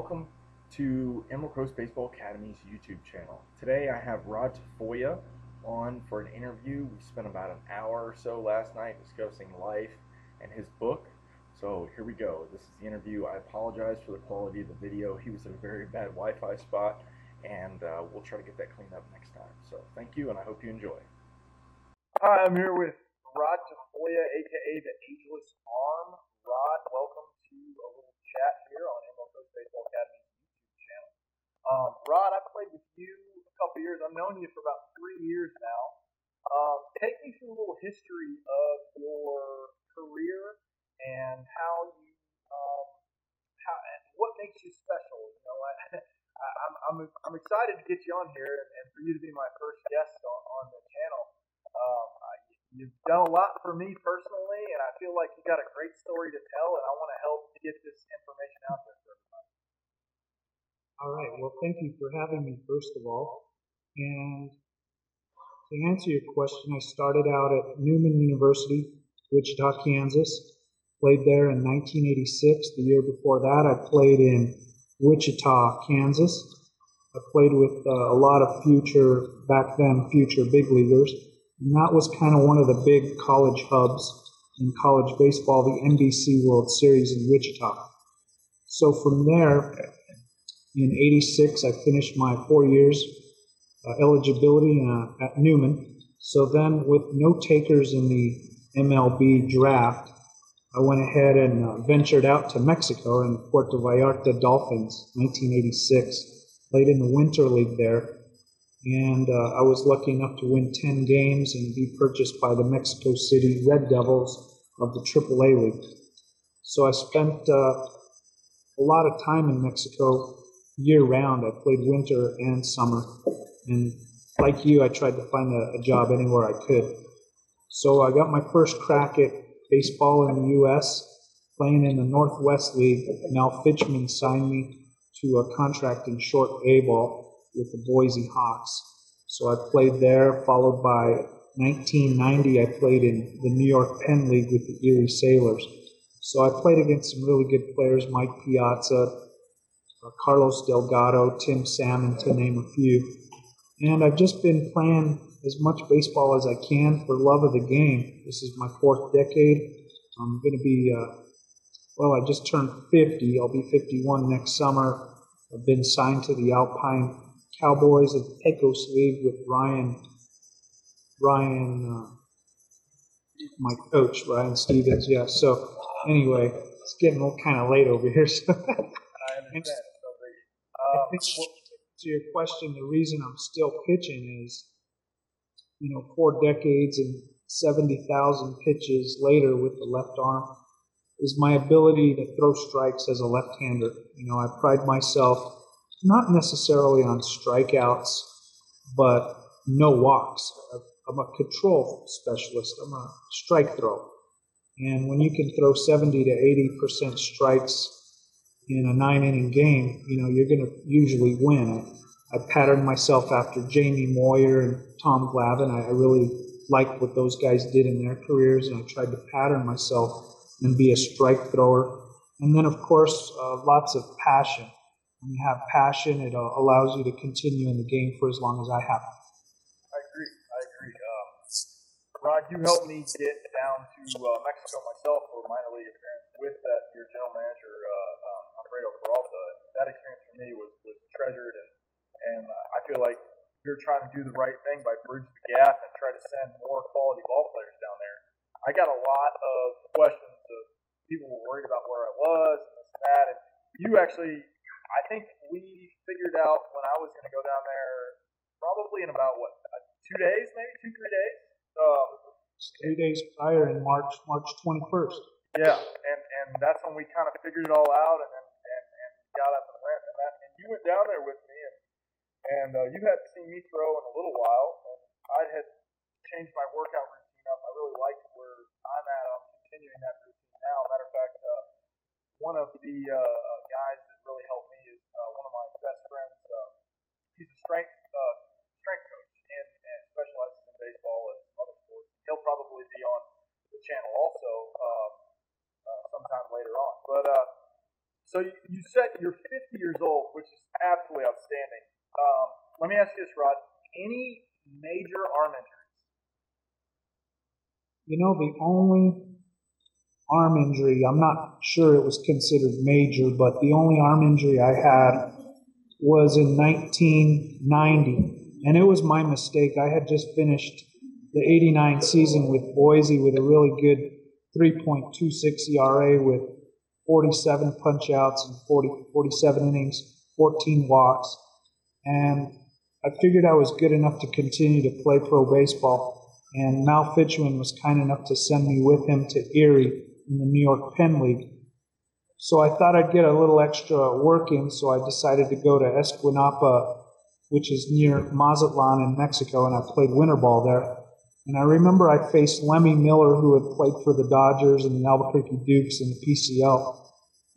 welcome to Emerald Coast Baseball Academy's YouTube channel. Today I have Rod Tafoya on for an interview. We spent about an hour or so last night discussing life and his book. So here we go. This is the interview. I apologize for the quality of the video. He was in a very bad Wi-Fi spot, and we'll try to get that cleaned up next time. So thank you, and I hope you enjoy. Hi, I'm here with Rod Tafoya, aka the Ageless Arm. Rod, welcome to a little chat here on Emerald Coast Baseball Academy's YouTube channel. Rod, I've played with you a couple years. I've known you for about 3 years now. Take me through a little history of your career and how you, what makes you special. You know, I'm excited to get you on here and for you to be my first guest on the channel. You've done a lot for me personally, and I feel like you got a great story to tell, and I want to help get this information out there for everybody. All right. Well, thank you for having me, first of all. And to answer your question, I started out at Newman University, Wichita, Kansas. Played there in 1986. The year before that, I played in Wichita, Kansas. I played with a lot of back then future big leaguers. And that was kind of one of the big college hubs in college baseball, the NBC World Series in Wichita. So from there, in 86, I finished my 4 years eligibility at Newman. So then with no takers in the MLB draft, I went ahead and ventured out to Mexico in Puerto Vallarta Dolphins, 1986. Played in the Winter League there. And I was lucky enough to win 10 games and be purchased by the Mexico City Red Devils of the AAA League. So I spent a lot of time in Mexico year-round. I played winter and summer. And like you, I tried to find a job anywhere I could. So I got my first crack at baseball in the U.S., playing in the Northwest League. Mel Fitchman signed me to a contract in short A ball with the Boise Hawks. So I played there, followed by 1990 I played in the New York Penn League with the Erie Sailors. So I played against some really good players, Mike Piazza, Carlos Delgado, Tim Salmon, to name a few. And I've just been playing as much baseball as I can for love of the game. This is my 4th decade. I'm going to be, I just turned 50. I'll be 51 next summer. I've been signed to the Alpine Cowboys of the Pecos League with Ryan, my coach, Ryan Stevens. Yeah. So anyway, it's getting kind of late over here. So I understand. I think to your question, the reason I'm still pitching is, 4 decades and 70,000 pitches later with the left arm is my ability to throw strikes as a left-hander. I pride myself not necessarily on strikeouts, but no walks. I'm a control specialist. I'm a strike thrower. And when you can throw 70 to 80% strikes in a 9-inning game, you're going to usually win. I patterned myself after Jamie Moyer and Tom Glavine. I really liked what those guys did in their careers, and I tried to pattern myself and be a strike thrower. And then, of course, lots of passion. When you have passion, it allows you to continue in the game for as long as I have. I agree. Rod, you helped me get down to Mexico myself for a minor league appearance with your general manager, Alfredo Peralta. That experience for me was treasured, and I feel like you're trying to do the right thing by bridging the gap and try to send more quality ball players down there. I got a lot of questions of people were worried about where I was and this and that, and you actually, I think we figured out when I was going to go down there probably in about, 2 days, maybe 2-3 days? 3 days prior in March 21st. Yeah, and that's when we kind of figured it all out and got up and went. And you went down there with me, and you hadn't seen me throw in a little while, and I had changed my workout routine up. I really liked where I'm at. I'm continuing that routine now. Matter of fact, one of the guys that really helped me is one of my best friends. He's a strength coach and specializes in baseball and other sports. He'll probably be on the channel also sometime later on. But So you said you're 50 years old, which is absolutely outstanding. Let me ask you this, Rod. Any major arm injuries? You know, the only arm injury, I'm not sure it was considered major, but the only arm injury I had was in 1990, and it was my mistake. I had just finished the 89 season with Boise with a really good 3.26 ERA with 47 punch-outs and 47 innings, 14 walks, and I figured I was good enough to continue to play pro baseball, and Mal Fitchman was kind enough to send me with him to Erie in the New York Penn League. So I thought I'd get a little extra work in, so I decided to go to Escuinapa, which is near Mazatlan in Mexico, and I played winter ball there. And I remember I faced Lemmy Miller, who had played for the Dodgers and the Albuquerque Dukes in the PCL,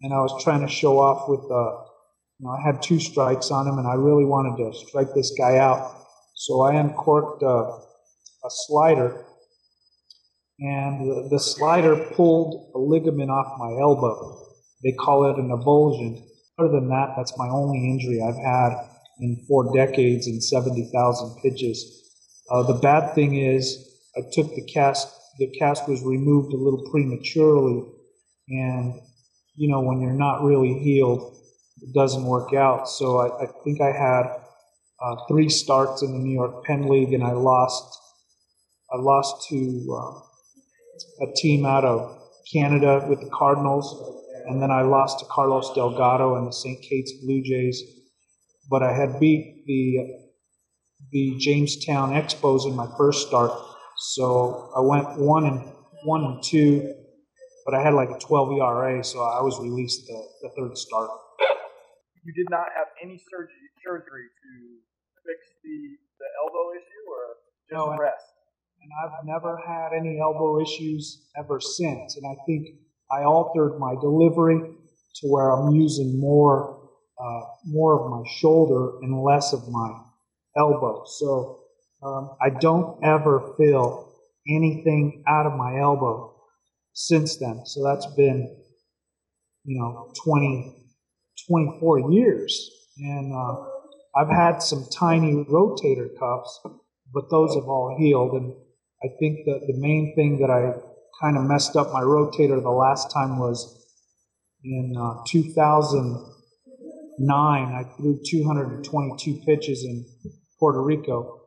and I was trying to show off with, I had 2 strikes on him, and I really wanted to strike this guy out. So I uncorked a slider, and the slider pulled a ligament off my elbow. They call it an avulsion. Other than that, that's my only injury I've had in 4 decades and 70,000 pitches. The bad thing is I took the cast. The cast was removed a little prematurely, and when you're not really healed, it doesn't work out. So I think I had 3 starts in the New York Penn League, and I lost to a team out of Canada with the Cardinals, and then I lost to Carlos Delgado and the St. Kate's Blue Jays. But I had beat the Jamestown Expos in my first start, so I went 1-2, but I had like a 12 ERA, so I was released the third start. You did not have any surgery to fix the elbow issue, or just rest? And I've never had any elbow issues ever since, and I think I altered my delivery to where I'm using more of my shoulder and less of my elbow. So I don't ever feel anything out of my elbow since then. So that's been, 24 years. And I've had some tiny rotator cuffs, but those have all healed. And I think that the main thing that I kind of messed up my rotator the last time was in 2009. I threw 222 pitches in Puerto Rico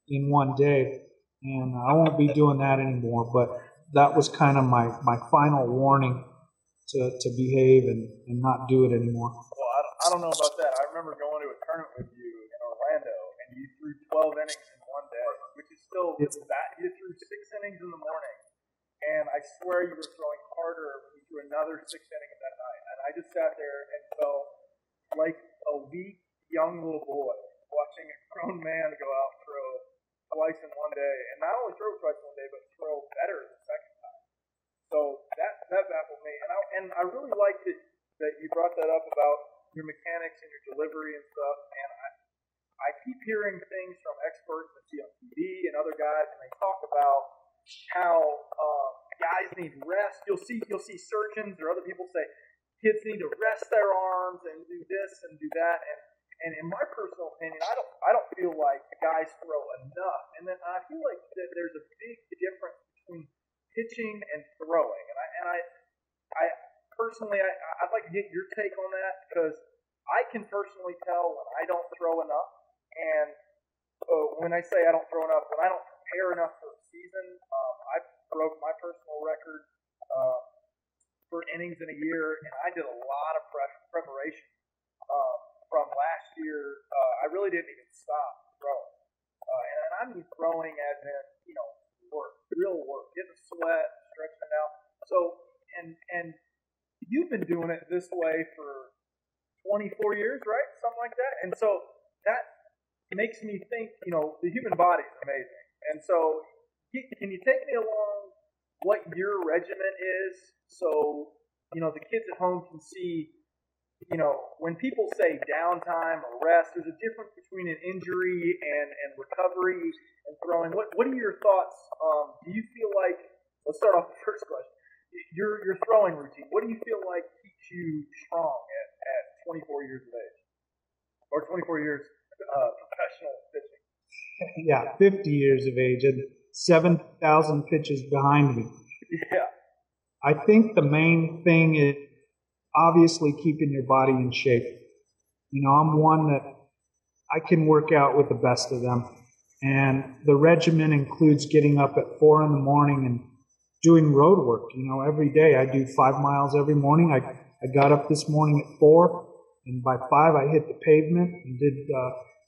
in one day, and I won't be doing that anymore, but that was kind of my final warning to behave and not do it anymore. Well, I don't know about that. I remember going to a tournament with you in Orlando, and you threw 12 innings in one day, which is still that. You threw 6 innings in the morning, and I swear you were throwing harder when you threw another 6 innings that night. And I just sat there and felt like a weak, young little boy watching a grown man go out and throw twice in one day, and not only throw twice in one day, but throw better the second time. So that baffled me, and I really liked it that you brought that up about your mechanics and your delivery and stuff. And I keep hearing things from experts that see on TV and other guys, and they talk about how guys need rest. You'll see surgeons or other people say kids need to rest their arms and do this and do that. And in my personal opinion, I don't feel like guys throw enough. And then I feel like that there's a big difference between pitching and throwing. And I personally, I'd like to get your take on that, because I can personally tell when I don't throw enough. And when I say I don't throw enough, when I don't prepare enough for the season, I broke my personal record for innings in a year, and I did a lot of preparation from last year. I really didn't even stop throwing. And I mean throwing as in, work, real work, getting sweat, stretching it out. So, and you've been doing it this way for 24 years, right? Something like that. And so that makes me think, the human body is amazing. And so can you take me along what your regimen is, so, the kids at home can see, when people say downtime or rest, there's a difference between an injury and recovery and throwing. What are your thoughts? Do you feel like, let's start off with the first question, your throwing routine, what do you feel like keeps you strong 24 years of age, or 24 years professional pitching. Yeah, 50 years of age and 7,000 pitches behind me. Yeah. I think the main thing is obviously keeping your body in shape. You know, I'm one that I can work out with the best of them. And the regimen includes getting up at 4 in the morning and doing road work. You know, every day I do 5 miles every morning. I got up this morning at 4, and by 5 I hit the pavement and did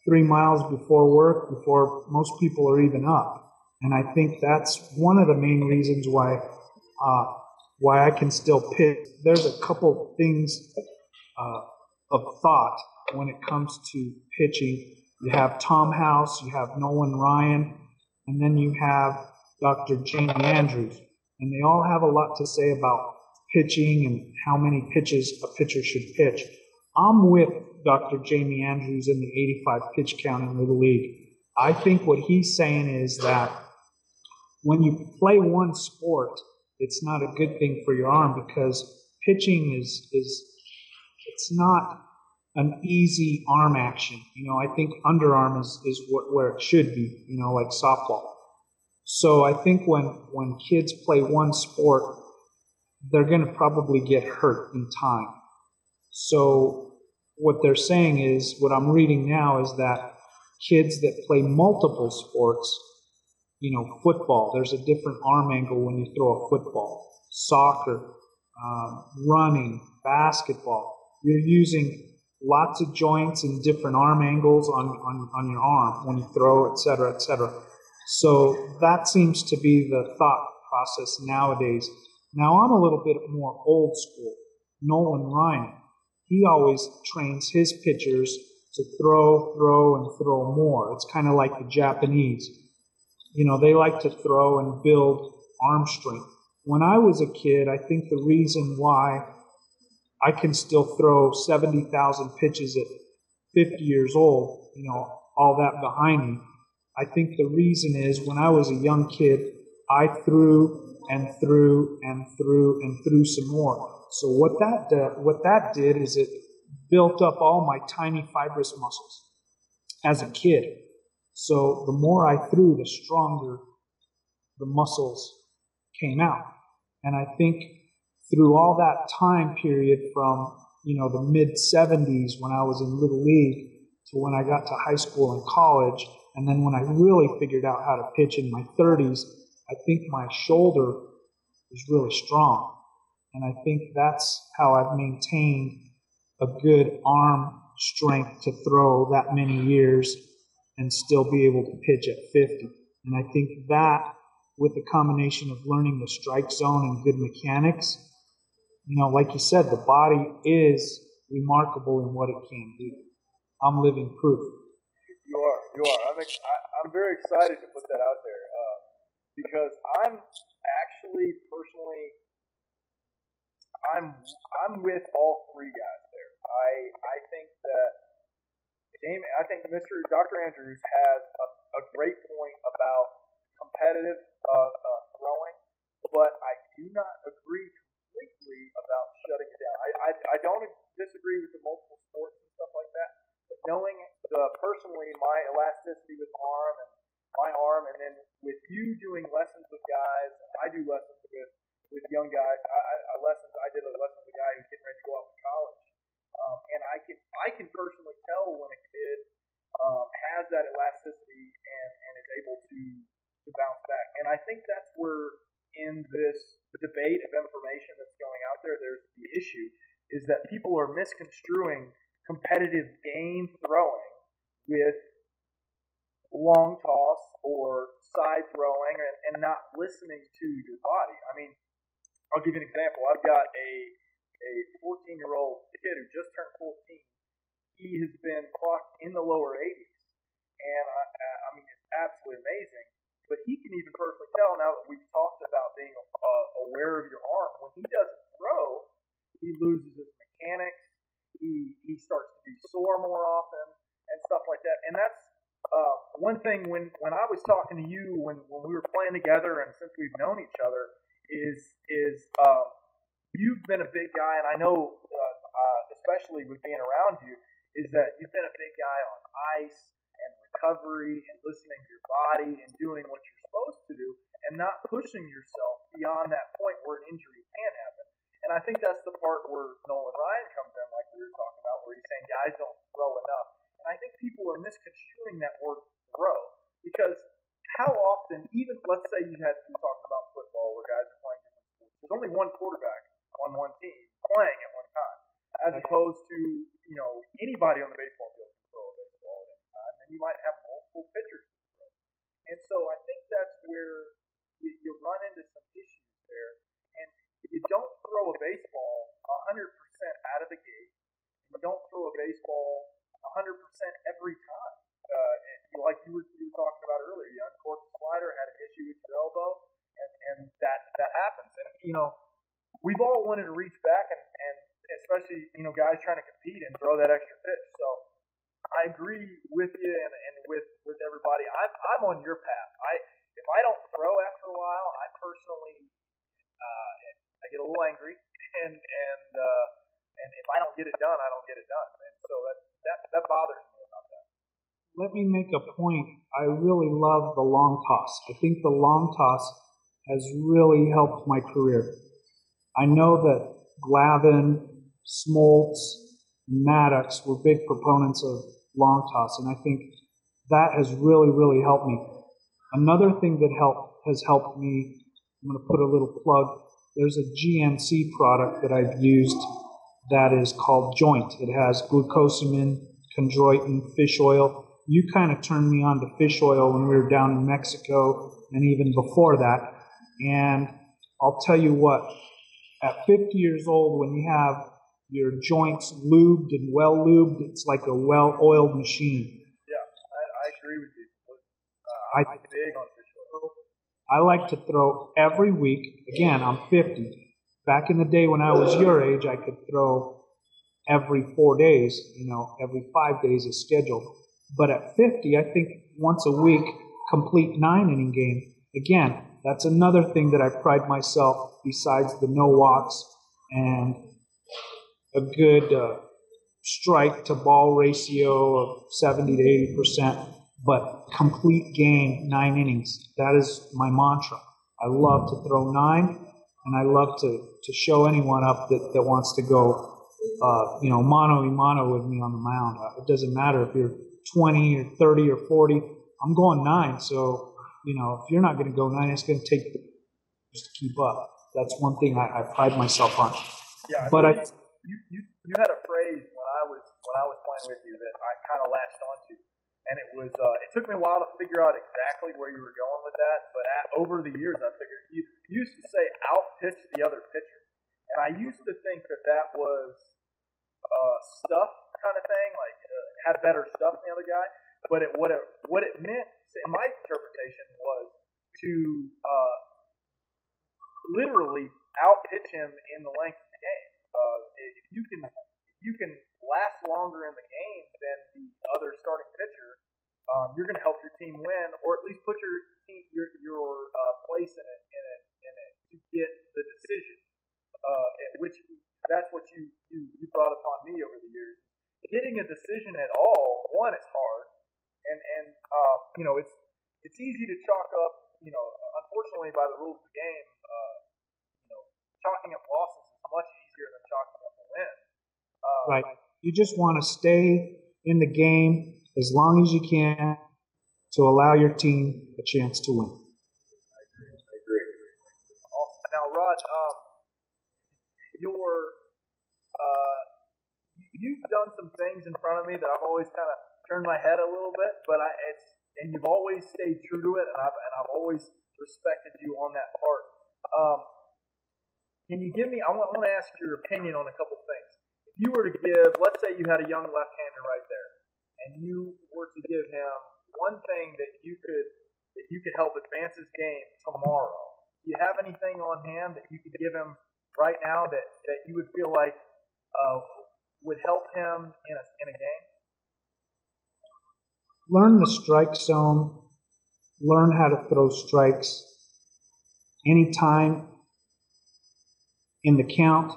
3 miles before work, before most people are even up. And I think that's one of the main reasons why I can still pitch. There's a couple things of thought when it comes to pitching. You have Tom House, you have Nolan Ryan, and then you have Dr. Jamie Andrews. And they all have a lot to say about pitching and how many pitches a pitcher should pitch. I'm with Dr. Jamie Andrews in the 85 pitch count in Little League. I think what he's saying is that when you play one sport, it's not a good thing for your arm, because pitching is it's not an easy arm action. You know, I think underarm is where it should be, you know, like softball. So I think when kids play one sport, they're going to probably get hurt in time. So what they're saying is, what I'm reading now is that kids that play multiple sports, you know, football, there's a different arm angle when you throw a football. Soccer, running, basketball, you're using lots of joints and different arm angles on your arm when you throw, et cetera, et cetera. So that seems to be the thought process nowadays. Now I'm a little bit more old school. Nolan Ryan, he always trains his pitchers to throw, and throw more. It's kind of like the Japanese. You know, they like to throw and build arm strength. When I was a kid, I think the reason why I can still throw 70,000 pitches at 50 years old, you know, all that behind me, I think the reason is when I was a young kid, I threw and threw and threw and threw some more. So what that did is it built up all my tiny fibrous muscles as a kid. So the more I threw, the stronger the muscles came out. And I think through all that time period from, you know, the mid-70s when I was in Little League to when I got to high school and college, and then when I really figured out how to pitch in my 30s, I think my shoulder is really strong. And I think that's how I've maintained a good arm strength to throw that many years and still be able to pitch at 50. And I think that, with the combination of learning the strike zone and good mechanics, you know, like you said, the body is remarkable in what it can do. I'm living proof. You are. I'm very excited to put that out there because I'm actually personally, I'm with all three guys there. I think that Mr. Dr. Andrews has a great point about competitive throwing, but I do not agree completely about shutting it down. I don't disagree with the multiple sports and stuff like that, but knowing personally my elasticity with my arm, and then with you doing lessons with guys, I do lessons with young guys. I did a lesson with a guy who's getting ready to go off to college, and I can personally tell when a kid has that elasticity and is able to bounce back. And I think that's where, in this debate of information that's going out there, there's the issue is that people are misconstruing competitive game throwing with long toss or side throwing and not listening to your body. I mean, I'll give you an example. I've got a 14-year-old kid who just turned 14. He has been clocked in the lower 80s, and I mean, it's absolutely amazing. But he can even personally tell, now that we've talked about being aware of your arm, when he doesn't throw, he loses his mechanics. He starts to be sore more often and stuff like that. And that's one thing when I was talking to you when we were playing together, and since we've known each other, is you've been a big guy, and I know especially with being around you, is that you've been a big guy on ice and recovery and listening to your body and doing what you're supposed to do and not pushing yourself beyond that point where an injury can happen. And I think that's the part where Nolan Ryan comes in, like we were talking about, where he's saying guys don't throw enough. And I think people are misconstruing that word throw, because how often, even let's say you talking about football where guys are playing different sports, there's only one quarterback on one team playing at one time, as opposed to, anybody on the baseball field can throw a baseball at any time, and you might have multiple pitchers to throw. And so I think that's where you run into some issues there. And you don't throw a baseball 100% out of the gate. You don't throw a baseball 100% every time. Like you were talking about earlier, you uncorked the slider, had an issue with your elbow, and that happens. And we've all wanted to reach back, and especially guys trying to compete and throw that extra pitch. So I agree with you and with everybody. I'm on your path. If I don't throw after a while, I personally I get a little angry, and if I don't get it done, I don't get it done. And so that bothers me about that. Let me make a point. I really love the long toss. I think the long toss has really helped my career. I know that Glavine, Smoltz, and Maddox were big proponents of long toss, and I think that has really, really helped me. Another thing that has helped me, I'm going to put a little plug, there's a GNC product that I've used that is called Joint. It has glucosamine, chondroitin, fish oil. You kind of turned me on to fish oil when we were down in Mexico and even before that. And I'll tell you what, at 50 years old, when you have your joints lubed and well lubed, it's like a well-oiled machine. Yeah, I agree with you. I'm big on fish oil. I like to throw every week. Again, I'm 50. Back in the day when I was your age, I could throw every 4 days, every 5 days is scheduled. But at 50, I think once a week, complete 9-inning game. Again, that's another thing that I pride myself, besides the no walks and a good strike to ball ratio of 70 to 80%, but complete game, 9 innings. That is my mantra. I love to throw 9, and I love to show anyone up that wants to go, mano a mano with me on the mound. It doesn't matter if you're 20 or 30 or 40. I'm going 9. So, if you're not going to go 9, it's going to take just to keep up. That's one thing I pride myself on. Yeah, but you had a phrase when I was playing with you that I kind of latched onto, and it was it took me a while to figure out exactly where you were going with that. But over the years, I figured you used to say out-pitch the other pitcher, and I used to think that was stuff kind of thing, like had better stuff than the other guy. But what it meant, in my interpretation, was to literally out-pitch him in the length of the game. If you can last longer in the game than the other starting pitcher, you're going to help your team win, or at least put your place in it to get the decision. Which that's what you brought upon me over the years. Getting a decision at all, one, it's hard, and it's easy to chalk up. Unfortunately, by the rules of the game, chalking up losses is much easier than chalking up a win. Right. You just want to stay in the game as long as you can to allow your team a chance to win. I agree. Awesome. Now, Rod, you've done some things in front of me that I've always kind of turned my head a little bit, but and you've always stayed true to it, and I've always respected you on that part. Can you give me? I want to ask your opinion on a couple things. If you were to give, let's say you had a young left-hander right there, and you were to give him one thing that you could help advance his game tomorrow. Do you have anything on hand that you could give him right now that you would feel like would help him in a game? Learn the strike zone. Learn how to throw strikes anytime in the count,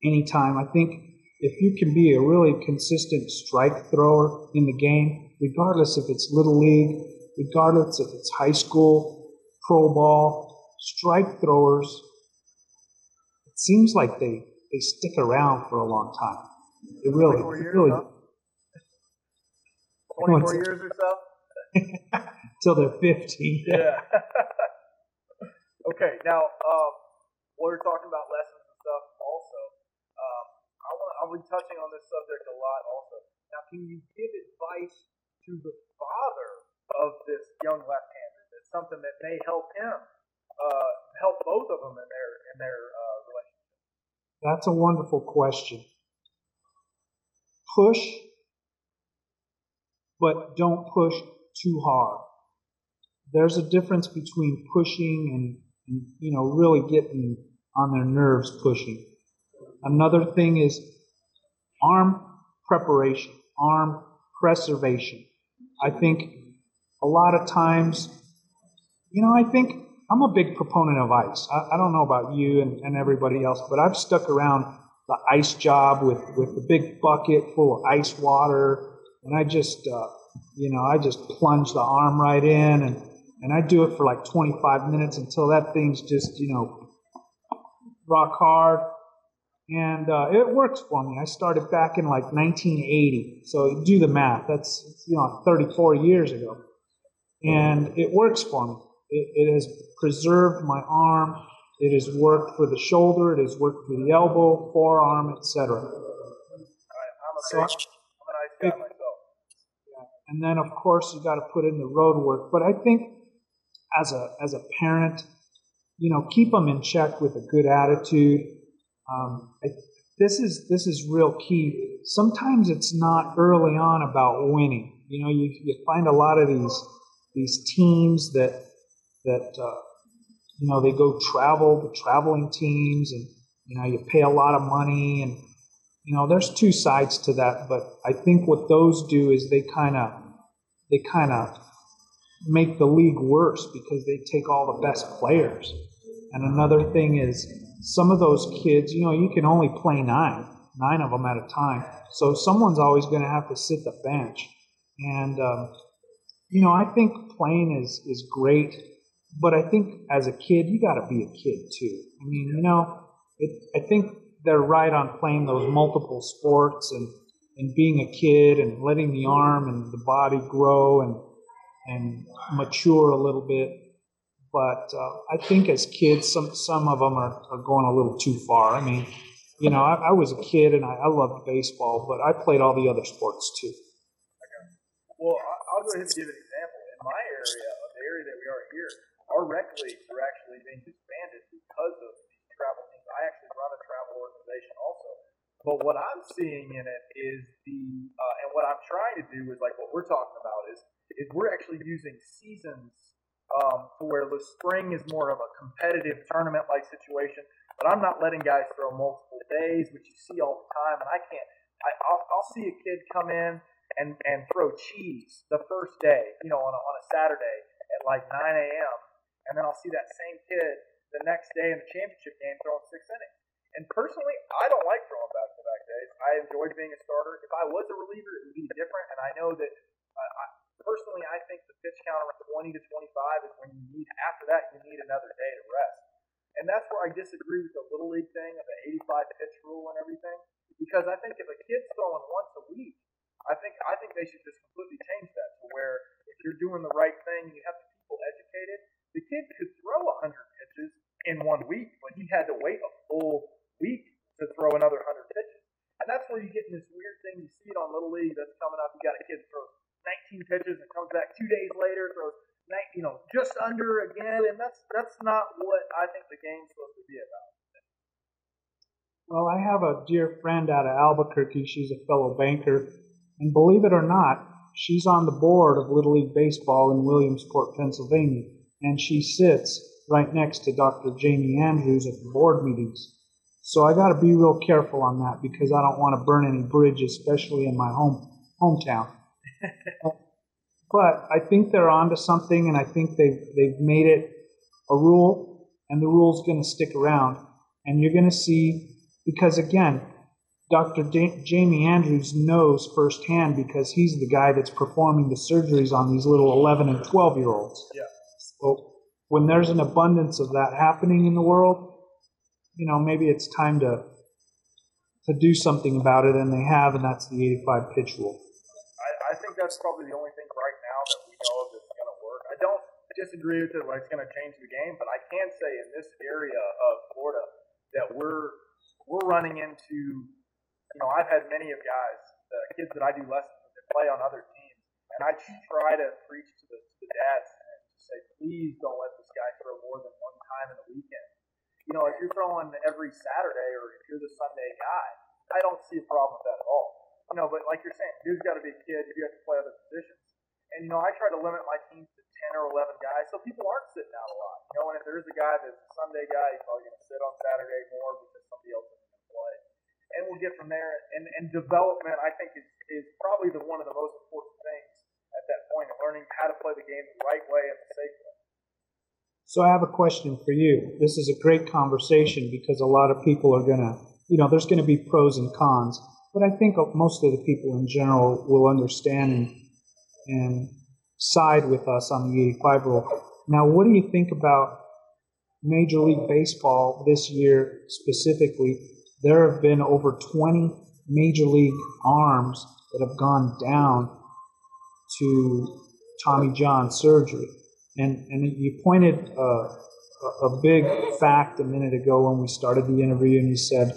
anytime. I think if you can be a really consistent strike thrower in the game, regardless if it's Little League, regardless if it's high school, pro ball, strike throwers, it seems like they stick around for a long time. It really, 24 years, really. huh? 24 years or so? Till they're 50. Yeah. Okay, now, we're talking about lessons and stuff also. I'll be touching on this subject a lot also. Now, can you give advice to the father of this young left-hander? That's something that may help him, help both of them in their relationship. That's a wonderful question. Push, but don't push too hard. There's a difference between pushing and really getting on their nerves pushing. Another thing is arm preparation, arm preservation. I think a lot of times, I think I'm a big proponent of ice. I don't know about you and everybody else, but I've stuck around the ice job with the big bucket full of ice water, and I just plunge the arm right in, and I do it for like 25 minutes until that thing's just, rock hard. And it works for me. I started back in like 1980. So do the math. That's 34 years ago. And it works for me. It has preserved my arm. It has worked for the shoulder. It has worked for the elbow, forearm, etc. I'm an ice guy myself. Yeah. And then, of course, you got to put in the road work. But I think as a parent, keep them in check with a good attitude. This is real key. Sometimes it's not early on about winning. You find a lot of these teams that they go traveling teams, and you pay a lot of money, and there's two sides to that. But I think what those do is they kind of make the league worse because they take all the best players. And another thing is, some of those kids, you can only play nine of them at a time. So someone's always going to have to sit the bench. And, I think playing is great, but I think as a kid, you got to be a kid too. I mean, I think they're right on playing those multiple sports and being a kid and letting the arm and the body grow and mature a little bit. But I think as kids, some of them are going a little too far. I mean, I was a kid and I loved baseball, but I played all the other sports too. Okay. Well, I'll go ahead and give an example. In my area, the area that we are here, our rec leagues are actually being disbanded because of these travel teams. I actually run a travel organization also. But what I'm seeing in it is and what I'm trying to do is like what we're talking about is we're actually using seasons to where the spring is more of a competitive tournament-like situation, but I'm not letting guys throw multiple days, which you see all the time, and I'll see a kid come in and throw cheese the first day, on a Saturday at like 9 a.m., and then I'll see that same kid the next day in the championship game throwing 6 innings. And personally, I don't like throwing back-to-back days. I enjoyed being a starter. If I was a reliever, it would be different, and I know that personally, I think the pitch count around 20 to 25 is when you need, after that, you need another day to rest. And that's where I disagree with the Little League thing of the 85 pitch rule and everything. Because I think if a kid's throwing once a week, I think they should just completely change that to where if you're doing the right thing, you have the people educated, the kid could throw 100 pitches in 1 week, but he had to wait a full week to throw another 100 pitches. And that's where you get in this weird thing. You see it on Little League that's coming up. You got a kid throw 19 pitches and comes back 2 days later, throws just under again, and that's not what I think the game's supposed to be about. Well, I have a dear friend out of Albuquerque. She's a fellow banker, and believe it or not, she's on the board of Little League Baseball in Williamsport, Pennsylvania, and she sits right next to Dr. Jamie Andrews at the board meetings. So I got to be real careful on that because I don't want to burn any bridges, especially in my hometown. But I think they're onto something, and I think they've made it a rule, and the rule's going to stick around. And you're going to see, because again, Dr. Jamie Andrews knows firsthand because he's the guy that's performing the surgeries on these little 11 and 12-year-olds. Yeah. So when there's an abundance of that happening in the world, maybe it's time to do something about it, and they have, and that's the 85 pitch rule. I think that's probably the only thing right now that we know of that's going to work. I don't disagree with it, like it's going to change the game, but I can say in this area of Florida that we're running into, I've had many of guys, the kids that I do lessons with, that play on other teams, and I try to preach to the dads and say, please don't let this guy throw more than one time in the weekend. If you're throwing every Saturday or if you're the Sunday guy, I don't see a problem with that at all. But like you're saying, dude's got to be a kid. You have to play other positions. And, I try to limit my teams to 10 or 11 guys so people aren't sitting out a lot. And if there is a guy that's a Sunday guy, he's probably going to sit on Saturday more because somebody else is going to play. And we'll get from there. And development, I think, is probably one of the most important things at that point of learning how to play the game the right way and the safe way. So I have a question for you. This is a great conversation because a lot of people are going to, there's going to be pros and cons. But I think most of the people in general will understand and side with us on the 85 rule. Now, what do you think about Major League Baseball this year specifically? There have been over 20 Major League arms that have gone down to Tommy John surgery. And you pointed a big fact a minute ago when we started the interview, and you said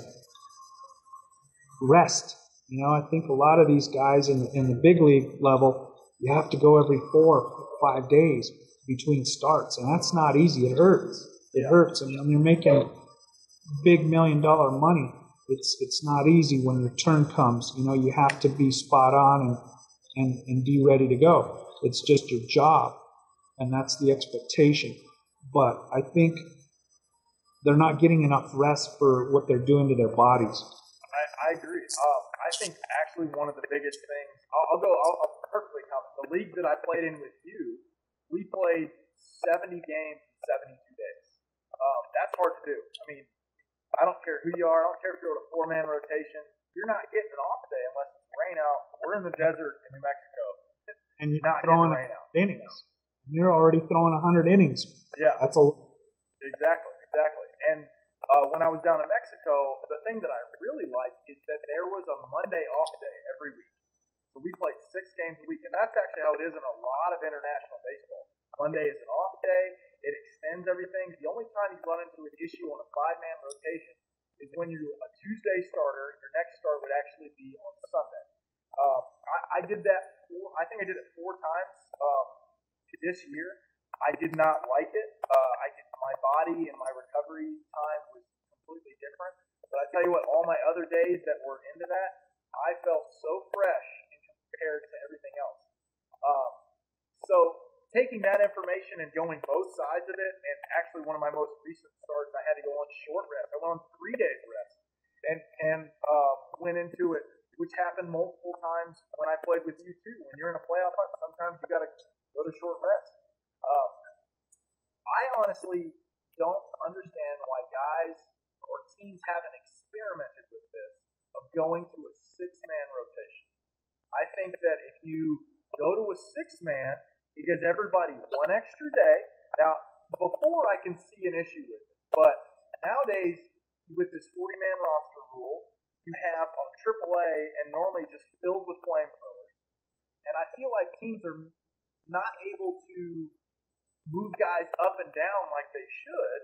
rest. I think a lot of these guys in the big league level, you have to go every 4 or 5 days between starts, and that's not easy. It hurts. It hurts, and when you're making big $1 million money, it's not easy when your turn comes. You have to be spot on and be ready to go. It's just your job, and that's the expectation. But I think they're not getting enough rest for what they're doing to their bodies. I agree. I think actually one of the biggest things, I'll perfectly confident. The league that I played in with you, we played 70 games in 72 days. That's hard to do. I mean, I don't care who you are. I don't care if you're on a 4-man rotation. You're not getting an off day unless it's rain out. We're in the desert in New Mexico. And you're not throwing innings. You're already throwing 100 innings. Yeah. That's a Exactly. And when I was down in Mexico, the thing that I really liked is that there was a Monday off day every week. So we played 6 games a week, and that's actually how it is in a lot of international baseball. Monday is an off day. It extends everything. The only time you run into an issue on a 5-man rotation is when you're a Tuesday starter. Your next start would actually be on Sunday. I did that. I think I did it 4 times this year. I did not like it. My body and my recovery time was completely different. But I tell you what, all my other days that were into that, I felt so fresh compared to everything else. So taking that information and going both sides of it, and actually one of my most recent starts, I had to go on short rest. I went on 3 days rest, and went into it, which happened multiple times when I played with you too. When you're in a playoff hunt, sometimes you got to go to short rest. I honestly don't understand why guys or teams haven't experimented with this of going to a 6-man rotation. I think that if you go to a 6-man, it gives everybody 1 extra day. Now, before I can see an issue with it, but nowadays with this 40-man roster rule, you have a AAA and normally just filled with flamethrowers. And I feel like teams are not able to move guys up and down like they should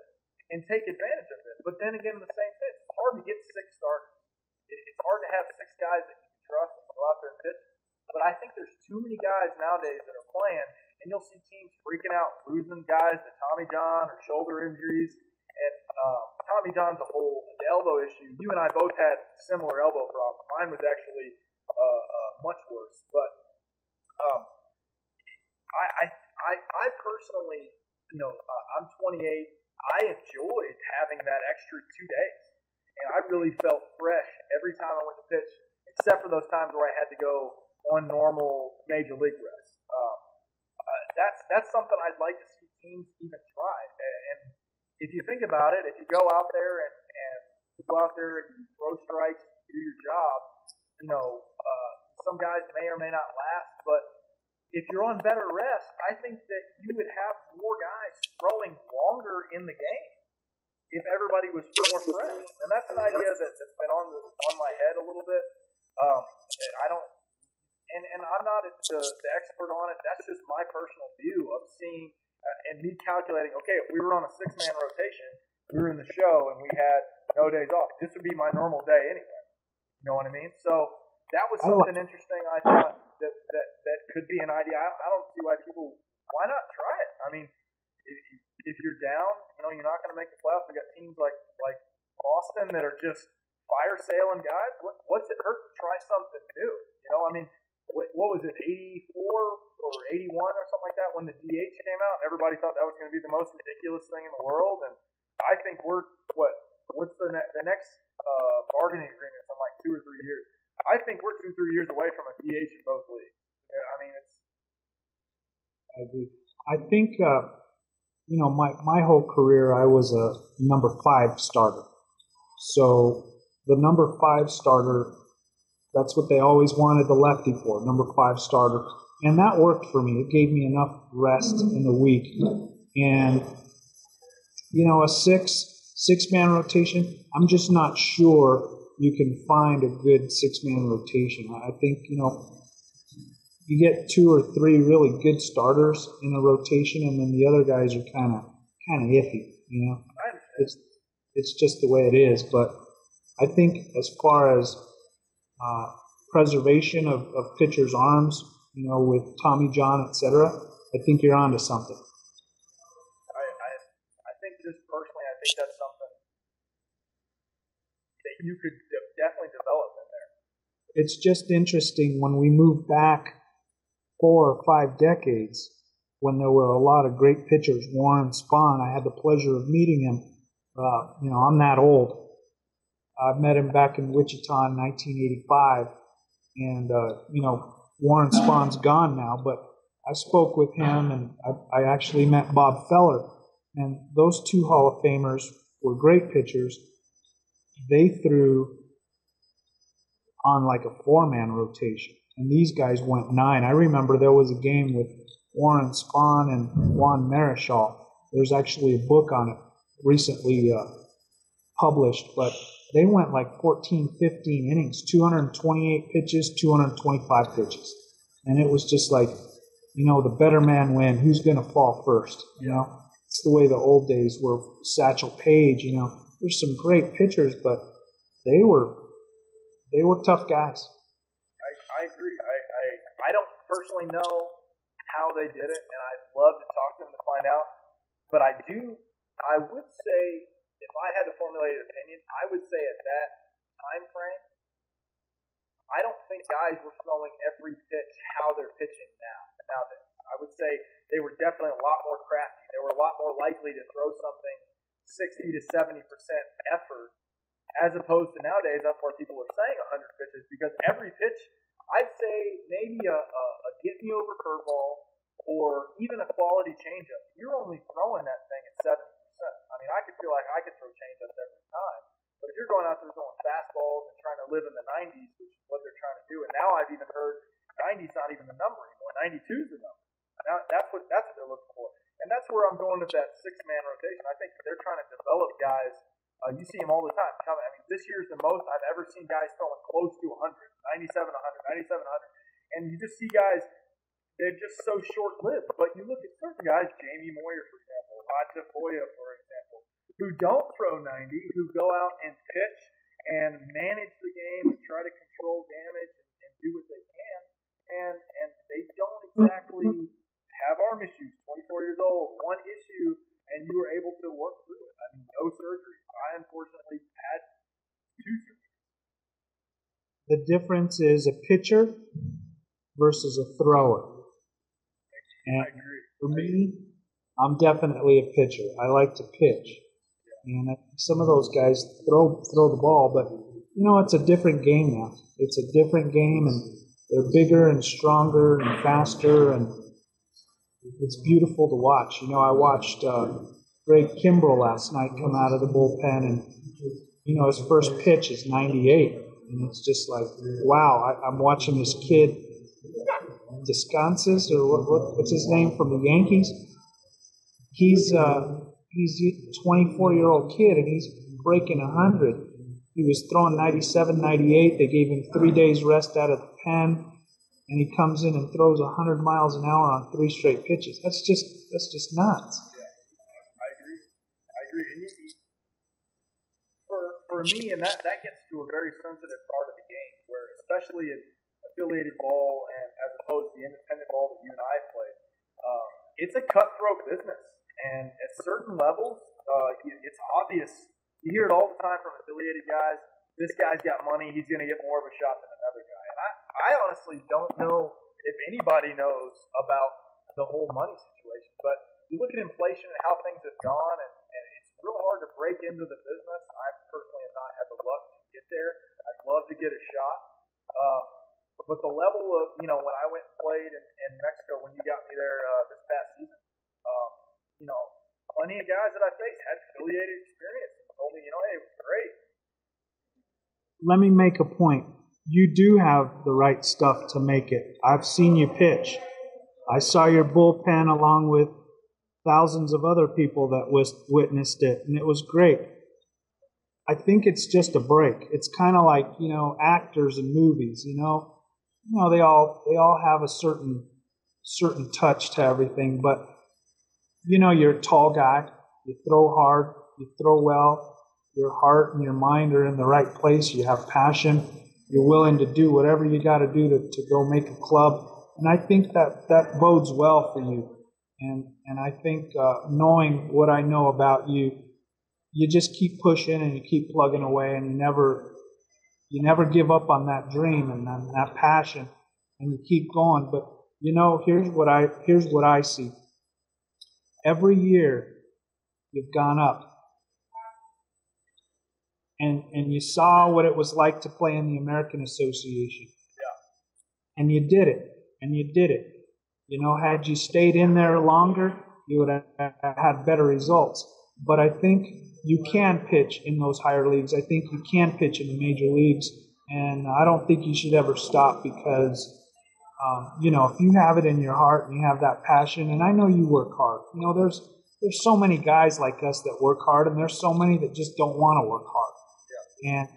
and take advantage of it. But then again, in the same sense, it's hard to get 6 starters. It's hard to have 6 guys that you can trust and go out there and pitch. But I think there's too many guys nowadays that are playing, and you'll see teams freaking out, losing guys to Tommy John or shoulder injuries. And Tommy John's the elbow issue. You and I both had similar elbow problems. Mine was actually much worse. But I personally, I'm 28. I enjoyed having that extra 2 days, and I really felt fresh every time I went to pitch, except for those times where I had to go on normal major league rest. That's something I'd like to see teams even try. And if you think about it, if you go out there and you throw strikes, do your job. Some guys may or may not last, but if you're on better rest, I think that you would have more guys throwing longer in the game if everybody was more fresh. And that's an idea that's been on my head a little bit. I don't, and I'm not the expert on it. That's just my personal view of seeing and me calculating. Okay, if we were on a 6-man rotation, we were in the show and we had no days off. This would be my normal day anyway. You know what I mean? So that was something interesting. I thought that could be an idea. I don't see why not try it? I mean, if you're down, you're not going to make the playoffs. We got teams like Boston that are just fire sailing guys. What's it hurt to try something new? I mean, what was it, 84 or 81 or something like that when the DH came out? Everybody thought that was going to be the most ridiculous thing in the world. And I think what's the next bargaining agreement in like 2 or 3 years? I think we're 2 or 3 years away from a DH in both leagues. I mean, I agree. I think, my whole career, I was a number 5 starter. So the number 5 starter, that's what they always wanted the lefty for, number 5 starter. And that worked for me. It gave me enough rest in the week. And, a six-man rotation, I'm just not sure you can find a good 6-man rotation. I think, you get 2 or 3 really good starters in a rotation, and then the other guys are kind of iffy. It's just the way it is. But I think as far as preservation of pitchers' arms, with Tommy John, etc., I think you're onto something. I think just personally, I think that's something that you could definitely develop in there. It's just interesting when we move back 4 or 5 decades, when there were a lot of great pitchers. Warren Spahn, I had the pleasure of meeting him. I'm that old. I met him back in Wichita in 1985, and Warren Spahn's gone now, but I spoke with him, and I actually met Bob Feller, and those 2 Hall of Famers were great pitchers. They threw on like a 4-man rotation, and these guys went 9. I remember there was a game with Warren Spahn and Juan Marichal. There's actually a book on it recently published, but they went like 14, 15 innings, 228 pitches, 225 pitches. And it was just like, the better man win. Who's going to fall first? It's the way the old days were. Satchel Paige, there's some great pitchers, but they were tough guys. I agree. I don't personally know how they did it, and I'd love to talk to them to find out. But I would say, if I had to formulate an opinion, I would say at that time frame, I don't think guys were throwing every pitch how they're pitching nowadays. I would say they were definitely a lot more crafty. They were a lot more likely to throw something 60 to 70% effort, as opposed to nowadays, that's where people are saying 100 pitches, because every pitch, I'd say maybe a get-me-over curveball or even a quality changeup, you're only throwing that thing at 70%. I mean, I could feel like I could throw changeups every time, but if you're going out there throwing fastballs and trying to live in the 90s, which is what they're trying to do, and now I've even heard 90's not even the number anymore, 92's the number. Now that's what they're looking for, and that's where I'm going with that 6-man rotation. I think they're trying to develop guys. You see them all the time. I mean, this year's the most I've ever seen guys throwing close to 100, 97, 100, 97, 100, and you just see guys. They're just so short-lived. But you look at certain guys, Jamie Moyer, for example, Tafoya, for example, who don't throw 90, who go out and pitch and manage the game and try to control damage and do what they can, and they don't exactly have arm issues. 24 years old, one issue, and you were able to work through it. I mean, no surgery. I unfortunately had 2 surgeries. The difference is a pitcher versus a thrower. And for me, I'm definitely a pitcher. I like to pitch. And some of those guys throw the ball, but it's a different game now. It's a different game, and they're bigger and stronger and faster, and it's beautiful to watch. I watched Greg Kimbrell last night come out of the bullpen, and his first pitch is 98. And it's just like, wow, I'm watching this kid, Descanses, or what's his name, from the Yankees. He's a 24-year-old kid, and he's breaking 100. He was throwing 97, 98. They gave him 3 days rest out of the pen, and he comes in and throws 100 miles an hour on 3 straight pitches. That's just nuts. Yeah, I agree. And for me, and that gets to a very sensitive part of the game, where especially in affiliated ball and as opposed to the independent ball that you and I play, it's a cutthroat business. And at certain levels, it's obvious. You hear it all the time from affiliated guys. This guy's got money. He's going to get more of a shot than another guy. And I honestly don't know if anybody knows about the whole money situation. But you look at inflation and how things have gone, and it's real hard to break into the business. I personally have not had the luck to get there. I'd love to get a shot. But the level of, when I went and played in Mexico, when you got me there this past season, plenty of guys that I faced had affiliated experience and told me, hey, it was great. Let me make a point. You do have the right stuff to make it. I've seen you pitch. I saw your bullpen along with thousands of other people that witnessed it, and it was great. I think it's just a break. It's kind of like, actors in movies, they all have a certain touch to everything, but you're a tall guy, you throw hard, you throw well, your heart and your mind are in the right place, you have passion, you're willing to do whatever you got to do to go make a club. And I think that bodes well for you. And I think knowing what I know about you, you just keep pushing and you keep plugging away, and you never give up on that dream and that passion, and you keep going. But here's what I see. Every year you've gone up, and you saw what it was like to play in the American Association. Yeah. And you did it. Had you stayed in there longer, you would have had better results. But I think you can pitch in those higher leagues. I think you can pitch in the major leagues. And I don't think you should ever stop because, if you have it in your heart and you have that passion, and I know you work hard. There's so many guys like us that work hard, and there's so many that just don't want to work hard. Yeah. And,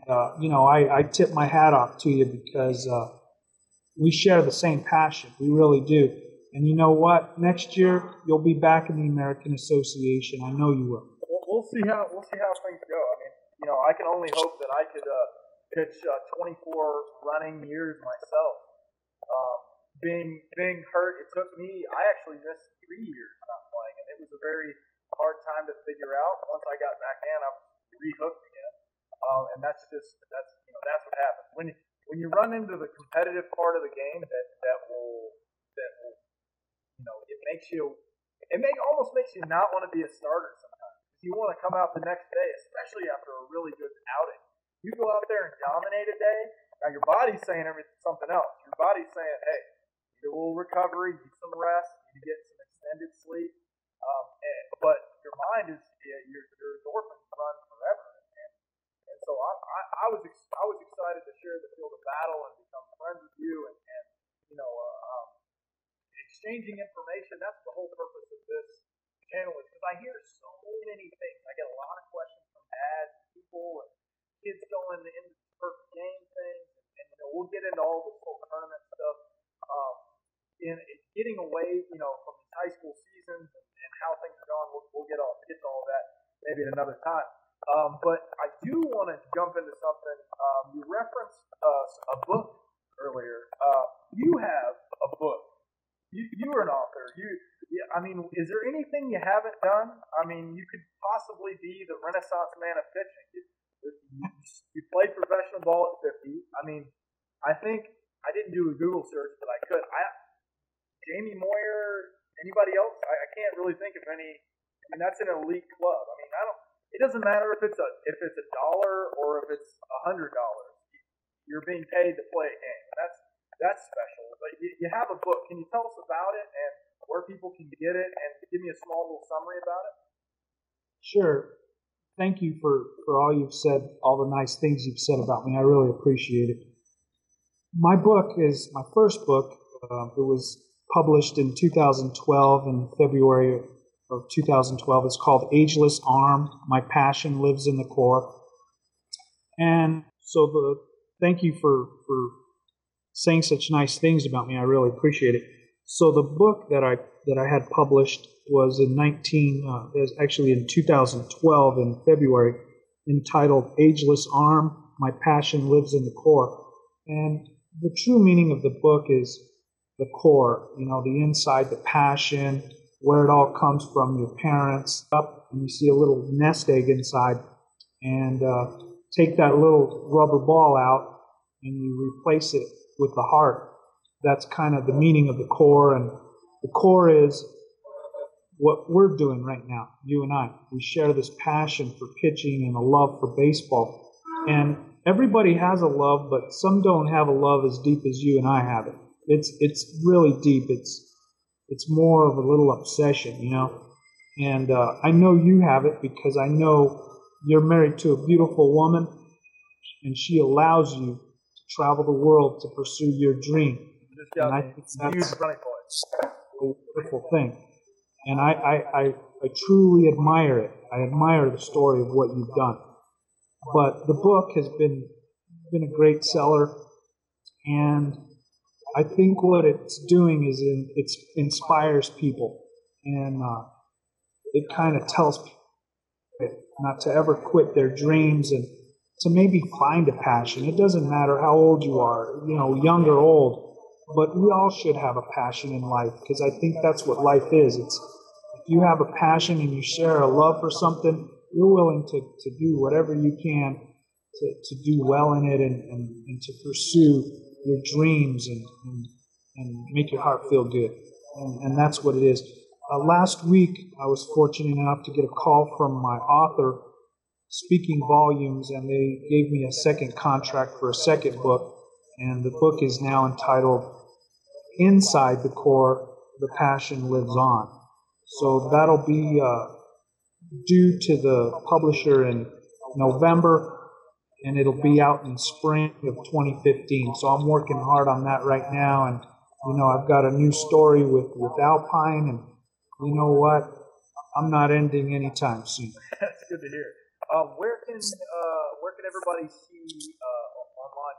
I tip my hat off to you because we share the same passion. We really do. And you know what? Next year you'll be back in the American Association. I know you will. We'll see how things go. I mean, I can only hope that I could pitch 24 running years myself. Being hurt, it took me. I actually missed 3 years not playing, and it was a very hard time to figure out. Once I got back in, I was rehooked again, and that's what happens when you run into the competitive part of the game. That will it almost makes you not want to be a starter sometimes. You want to come out the next day, especially after a really good outing. You go out there and dominate a day. Now your body's saying something else. Your body's saying, "Hey, need a little recovery, need some rest, need to get some extended sleep." But your mind is your endorphins run forever, and so I was excited to share the field of battle and become friends with you and exchanging information. That's the whole purpose of this channel, is because I hear so many things. I get a lot of questions from dads, people, and kids going into the perfect game things, and we'll get into all this whole tournament stuff. In getting away, from these high school seasons and how things are going, we'll get to all that maybe at another time. But I do want to jump into something. You referenced a book earlier. You have a book. You are an author. Is there anything you haven't done? I mean, you could possibly be the Renaissance man of pitching. You played professional ball at 50. I mean, I think I didn't do a Google search, but I could. Jamie Moyer, anybody else? I can't really think of any. I mean, that's an elite club. I mean, it doesn't matter if it's $1 or if it's $100. You're being paid to play a game. That's special. But you have a book. Can you tell us about it and where people can get it, and give me a small little summary about it? Sure. thank you for all you've said, all the nice things you've said about me. I really appreciate it. My book is my first book. It was published in 2012, in February of 2012. It's called Ageless Arm. My Passion Lives in the Core. And so thank you for saying such nice things about me. I really appreciate it. So the book that I had published was actually in 2012 in February, entitled Ageless Arm, My Passion Lives in the Core. And the true meaning of the book is the core, the inside, the passion, where it all comes from, your parents, up, and you see a little nest egg inside, and take that little rubber ball out, and you replace it with the heart. That's kind of the meaning of the core, and the core is what we're doing right now, you and I. We share this passion for pitching and a love for baseball. And everybody has a love, but some don't have a love as deep as you and I have it. It's really deep. It's more of a little obsession, And I know you have it because I know you're married to a beautiful woman, and she allows you to travel the world to pursue your dream. And I think that's a wonderful thing. And I truly admire it. I admire the story of what you've done. But the book has been a great seller, and I think what it's doing is it inspires people, and it kind of tells people not to ever quit their dreams and to maybe find a passion. It doesn't matter how old you are, young or old, but we all should have a passion in life, because I think that's what life is. If you have a passion and you share a love for something, you're willing to do whatever you can to do well in it and to pursue your dreams and make your heart feel good. And that's what it is. Last week, I was fortunate enough to get a call from my author, Speaking Volumes, and they gave me a second contract for a second book. And the book is now entitled Inside the Core, The Passion Lives On. So that'll be due to the publisher in November, and it'll be out in spring of 2015. So I'm working hard on that right now, and I've got a new story with Alpine, and you know what? I'm not ending anytime soon. That's good to hear. Where can everybody see online?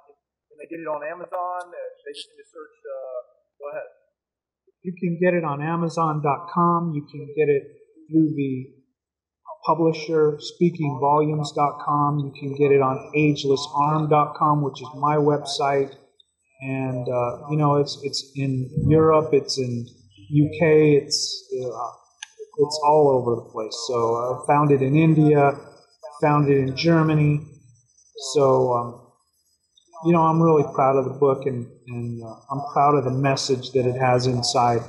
Can they get it on Amazon? They just need to search. Go ahead. You can get it on Amazon.com. You can get it through the publisher, SpeakingVolumes.com. You can get it on AgelessArm.com, which is my website. And it's in Europe, it's in UK, it's all over the place. So I found it in India, found it in Germany. So I'm really proud of the book, and I'm proud of the message that it has inside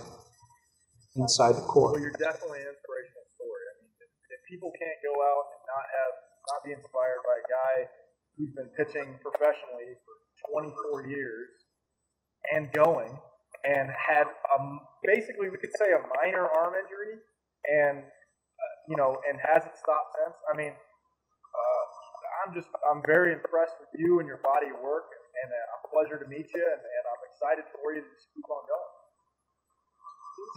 the core. Well, you're definitely an inspirational story. I mean, if people can't go out and not be inspired by a guy who's been pitching professionally for 24 years and going, and had basically we could say a minor arm injury, and and hasn't stopped since. I mean, I'm very impressed with you and your body of work, and a pleasure to meet you, and I'm excited for you to just keep on going.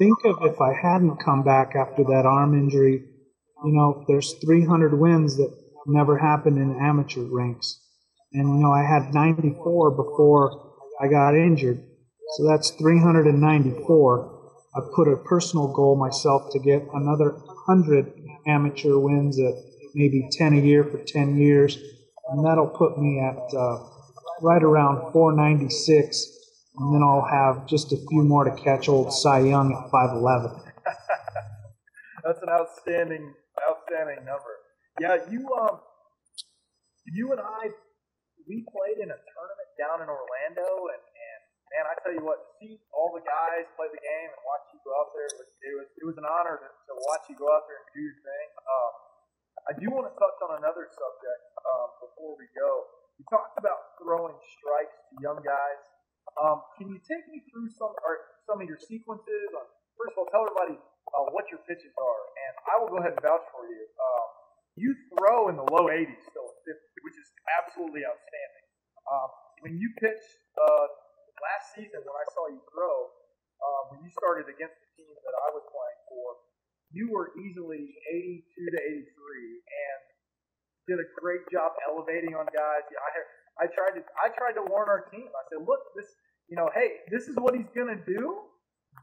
Think of if I hadn't come back after that arm injury, there's 300 wins that never happened in amateur ranks. And, I had 94 before I got injured. So that's 394. I put a personal goal myself to get another 100 amateur wins at maybe 10 a year for 10 years. And that'll put me at right around 496. And then I'll have just a few more to catch old Cy Young at 5'11". That's an outstanding number. Yeah, you and I, we played in a tournament down in Orlando, and man, I tell you what, to see all the guys play the game and watch you go out there, it was an honor to watch you go out there and do your thing. I do want to touch on another subject before we go. You talked about throwing strikes to young guys. Can you take me through some of your sequences? First of all, tell everybody what your pitches are, and I will go ahead and vouch for you. You throw in the low 80s still at 50, which is absolutely outstanding. When you pitched last season, when I saw you throw, when you started against the team that I was playing for, you were easily 82 to 83 and did a great job elevating on guys. I tried to warn our team. I said, look, this, hey, this is what he's gonna do.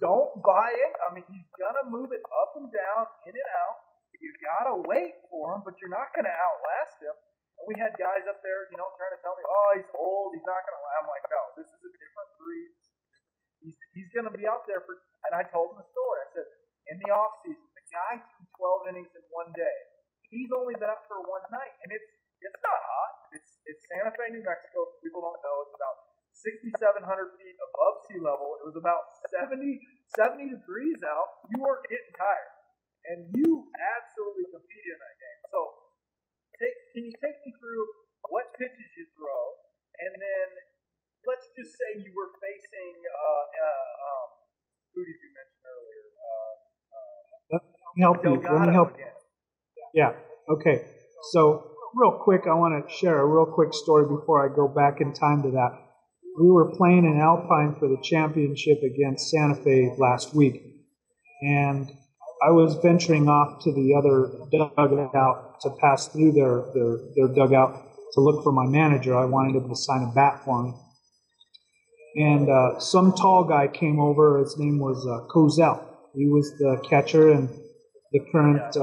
Don't buy it. I mean, he's gonna move it up and down, in and out. You gotta wait for him, but you're not gonna outlast him. And we had guys up there, trying to tell me, oh, he's old, he's not gonna. I'm like, no, this is a different breed. He's gonna be out there for. And I told him the story. I said, in the off season, the guy threw 12 innings in one day. He's only been up for one night, and it's not hot. It's Santa Fe, New Mexico. People don't know it's about 6,700 feet above sea level. It was about 70 degrees out. You weren't getting tired, and you absolutely competed in that game. So, can you take me through what pitches you throw, and then let's just say you were facing who did you mention earlier? Let me help you. Again. Yeah. Okay. So, real quick, I want to share a real quick story before I go back in time to that. We were playing in Alpine for the championship against Santa Fe last week, and I was venturing off to the other dugout to pass through their dugout to look for my manager. I wanted him to sign a bat for me. And some tall guy came over. His name was Kozel. He was the catcher and the current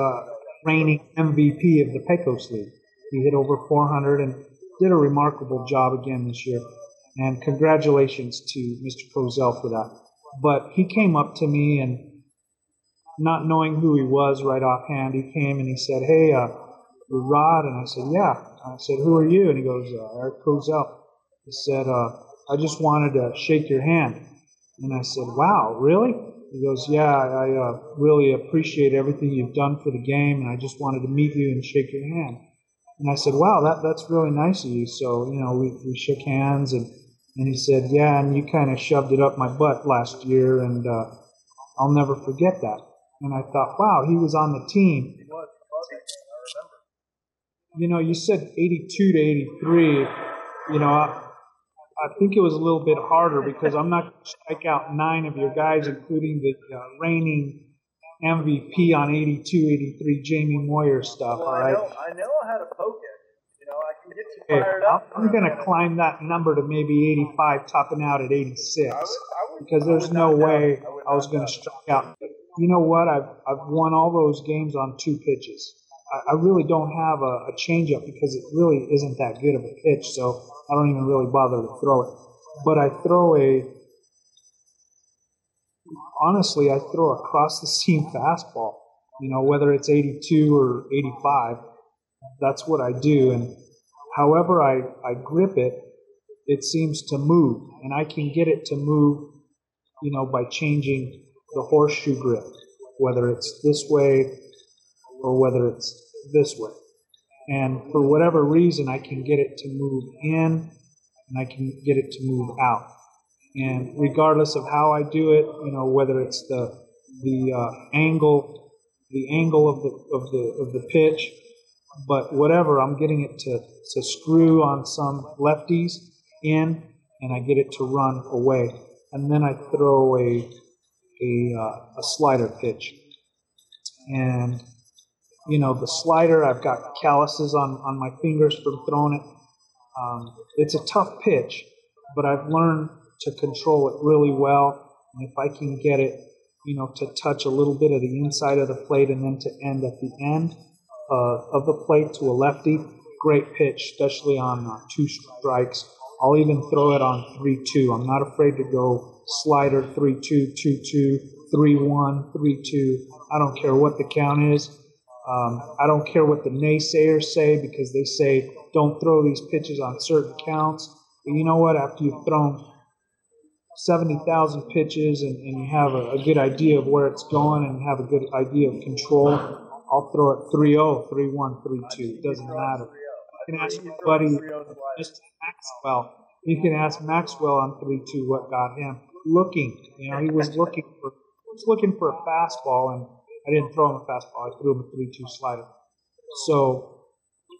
reigning MVP of the Pecos League. He hit over 400 and did a remarkable job again this year. And congratulations to Mr. Kozel for that. But he came up to me, and not knowing who he was right offhand, he came and he said, hey, you're Rod? And I said, yeah. I said, who are you? And he goes, Eric Kozel. He said, I just wanted to shake your hand. And I said, wow, really? He goes, yeah, I really appreciate everything you've done for the game, and I just wanted to meet you and shake your hand. And I said, wow, that's really nice of you. So, we shook hands, and he said, yeah, and you kind of shoved it up my butt last year, and I'll never forget that. And I thought, wow, he was on the team. You said 82 to 83. I think it was a little bit harder because I'm not going to strike out 9 of your guys, including the reigning MVP on 82, 83, Jamie Moyer stuff. Well, all right. I know how to poke it. I can get you fired up. I'm going to climb that number to maybe 85, topping out at 86, because there's no way I was going to strike out. You know what? I've won all those games on 2 pitches. I really don't have a changeup because it really isn't that good of a pitch, so I don't even really bother to throw it. But I throw honestly, I throw a cross-the-seam fastball, whether it's 82 or 85. That's what I do. And however I grip it, it seems to move. And I can get it to move, by changing the horseshoe grip, whether it's this way or whether it's this way. And for whatever reason, I can get it to move in and I can get it to move out. And regardless of how I do it, whether it's the angle of the pitch, but whatever, I'm getting it to screw on some lefties in, and I get it to run away. And then I throw a slider pitch. And the slider, I've got calluses on my fingers from throwing it. It's a tough pitch, but I've learned to control it really well. And if I can get it, to touch a little bit of the inside of the plate and then to end at the end of the plate to a lefty, great pitch, especially on 2 strikes. I'll even throw it on 3-2. I'm not afraid to go slider 3-2, 2-2, 3-1, 3-2. I don't care what the count is. I don't care what the naysayers say, because they say don't throw these pitches on certain counts. But you know what? After you've thrown 70,000 pitches and you have a good idea of where it's going and have a good idea of control, I'll throw it 3-0, 3-1, 3-2. It doesn't matter. You can ask your buddy, Mr. Maxwell. You can ask Maxwell on 3-2 what got him looking. He was looking for a fastball, and I didn't throw him a fastball. I threw him a 3-2 slider. So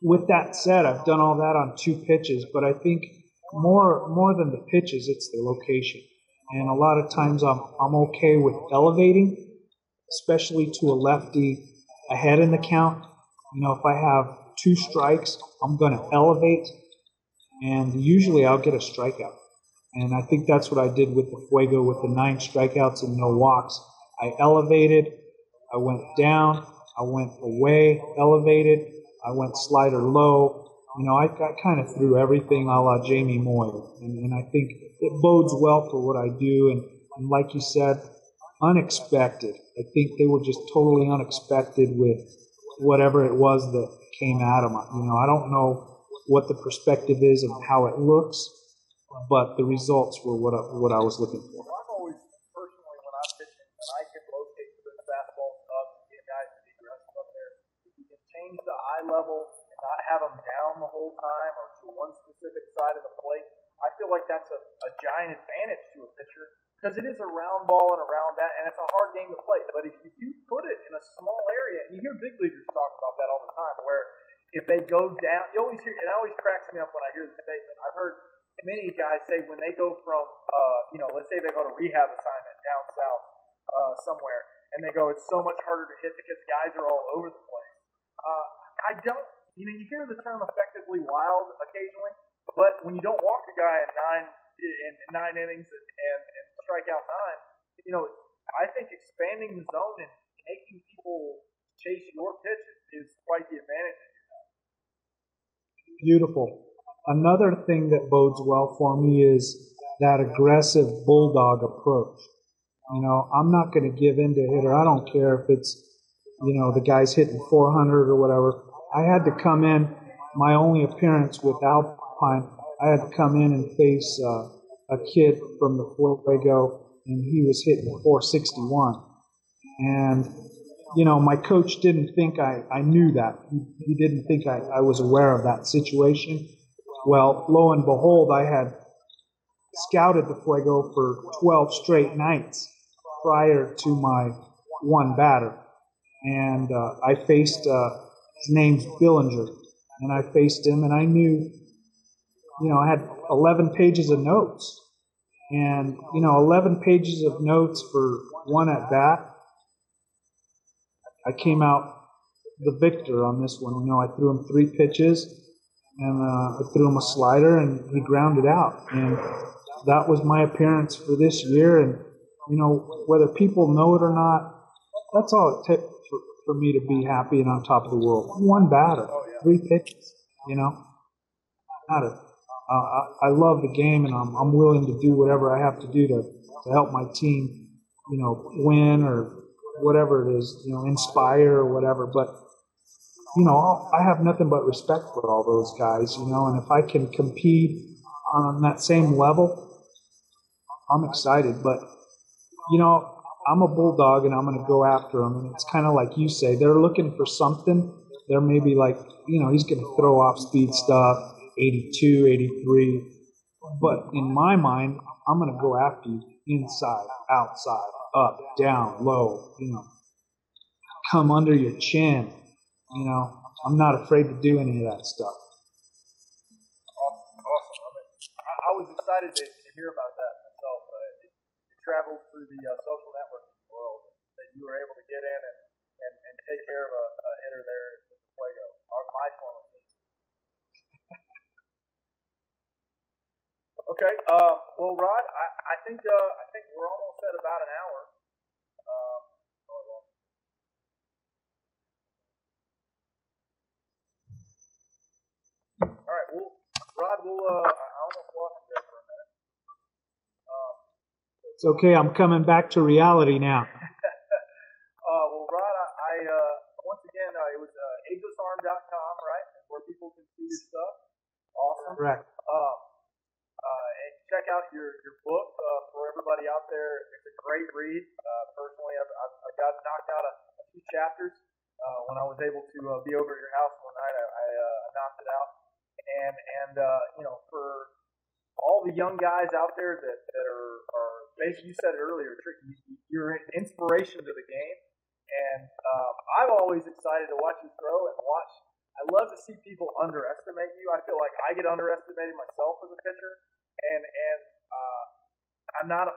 with that said, I've done all that on 2 pitches, but I think more than the pitches, it's the location. And a lot of times I'm okay with elevating, especially to a lefty ahead in the count. If I have 2 strikes, I'm going to elevate, and usually I'll get a strikeout. And I think that's what I did with the Fuego with the 9 strikeouts and no walks. I elevated, I went down, I went away, elevated, I went slider low. I kind of threw everything a la Jamie Moyer. And I think it bodes well for what I do. And like you said, unexpected. I think they were just totally unexpected with whatever it was that came at them. I don't know what the perspective is and how it looks, but the results were what I was looking for. Well, I'm always, personally, when I'm pitching, when I can locate the fastball up and get guys to be aggressive up there, if you can change the eye level and not have them down the whole time or to one specific side of the plate, I feel like that's a giant advantage to a pitcher because it is a round ball and around that, and it's a hard game to play. But if you put it in a small area, and you hear big leaguers talk about that all the time, where if they go down, you always hear, and it always cracks me up when I hear the statement. I've heard many guys say when they go from, let's say they go to rehab assignment down south somewhere, and they go, it's so much harder to hit because guys are all over the place. I don't, you hear the term effectively wild occasionally, but when you don't walk a guy in 9 innings and strike out 9, I think expanding the zone and making people chase your pitch is quite the advantage. Beautiful. Another thing that bodes well for me is that aggressive Bulldog approach. I'm not going to give in to a hitter. I don't care if it's, the guy's hitting 400 or whatever. I had to come in, my only appearance with Alpine, I had to come in and face a kid from the Fuego, and he was hitting 461. And, my coach didn't think I knew that. He didn't think I was aware of that situation. Well, lo and behold, I had scouted the Fuego for 12 straight nights prior to my one batter. And I faced, his name's Billinger, and I faced him, and I knew, I had 11 pages of notes. And, 11 pages of notes for one at bat. I came out the victor on this one. I threw him 3 pitches, and I threw him a slider, and he grounded out. And that was my appearance for this year. And, whether people know it or not, that's all it takes for me to be happy and on top of the world. One batter, 3 pitches, matter. I love the game, and I'm willing to do whatever I have to do to help my team, win or whatever it is, inspire or whatever. But, I have nothing but respect for all those guys, and if I can compete on that same level, I'm excited. But, I'm a Bulldog, and I'm going to go after them. And it's kind of like you say, they're looking for something. They're maybe like, he's going to throw off speed stuff, 82, 83. But in my mind, I'm going to go after you inside, outside, up, down, low, come under your chin. I'm not afraid to do any of that stuff. Awesome. I was excited to hear about that myself. It traveled through the social networking world that you were able to get in and take care of a hitter there with the Fuego. My former team. Okay. Well, Rod, I think we're almost at about an hour. All right. Well, Rod, I almost lost you there for a minute. It's okay. I'm coming back to reality now. Well, Rod, once again, it was agelessarm.com, right? Where people can see your stuff. Awesome. Correct. And check out your book for everybody out there. It's a great read. Personally, I got knocked out a few chapters when I was able to be over at your house one night. I knocked it out. And for all the young guys out there that are basically, you said it earlier, you're an inspiration to the game, And I'm always excited to watch you throw and watch. I love to see people underestimate you. I feel like I get underestimated myself as a pitcher, and I'm not a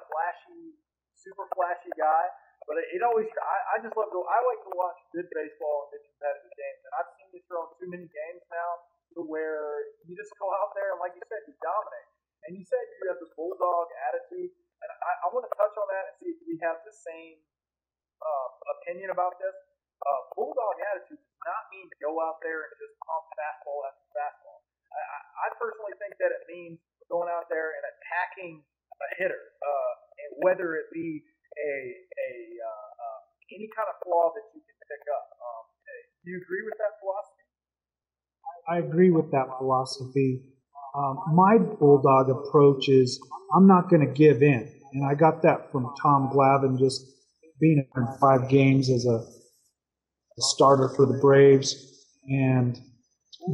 super flashy guy, but it always. I just love to. I like to watch good baseball and good competitive games, and I've seen you throw in too many games now to where you just go out there and, like you said, you dominate. And you said you have the Bulldog attitude, and I want to touch on that and see if we have the same opinion about this. Bulldog attitude does not mean to go out there and just pump fastball after fastball. I personally think that it means going out there and attacking a hitter, and whether it be any kind of flaw that you can pick up. Do you agree with that philosophy? I agree with that philosophy. My Bulldog approach is I'm not going to give in. And I got that from Tom Glavine, just being in 5 games as a starter for the Braves. And